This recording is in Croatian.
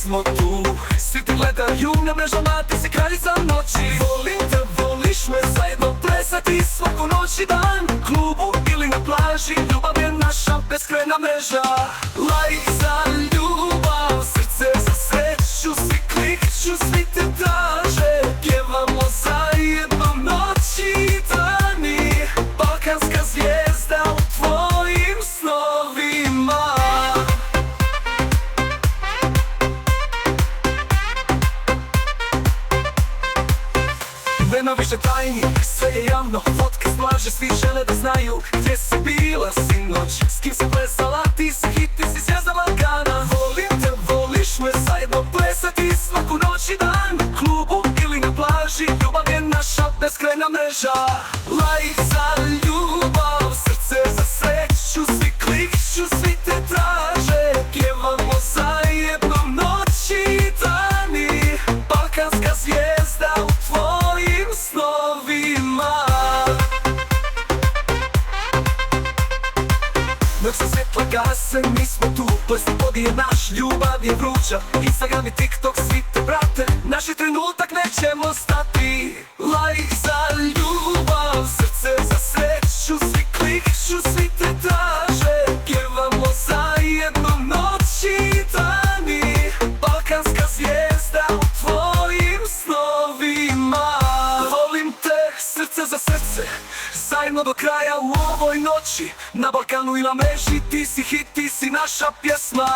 smo tu. Svi te gledaju na mrežama, ti si kraljica noći. Volim te, voliš me, zajedno plesati svaku noć i dan. Klubu ili na plaži, ljubav je naša beskrajna mreža. Like za ljubav, srce za sreću, svi klikću, svi te traže. Pjevamo zajedno noći i dani, balkanska zvijezda u tvojim snovima. Nema više tajni, sve je javno, fotke s plaže, svi žele da znaju gdje si bila sinoć, s kim si plesala, ti si hit, ti si zvijezda Balkana. Volim te, voliš me, zajedno plesati svaku noć i dan. Klubu ili na plaži, ljubav je naša beskrajna mreža. Like za ljubav, srce za sreću, svi klikću, svi te traže. Pjevamo zajedno noći i dani, balkanska zvijezda u tvojim snovima. Dok se svjetla gase, mi smo tu. Plesni podi je naš, ljubav je vruća. Instagram i TikTok, svi te prate. Naši trenutak nećemo stati. Like za ljubav, srce za sreću, svi klikću, svi te traže. Pjevamo zajedno noći i dani, balkanska zvijezda u tvojim snovima. Volim te, srce za srce, zajedno do kraja u ovoj noći. Na Balkanu i na mreži, ti si hit, ti si naša pjesma.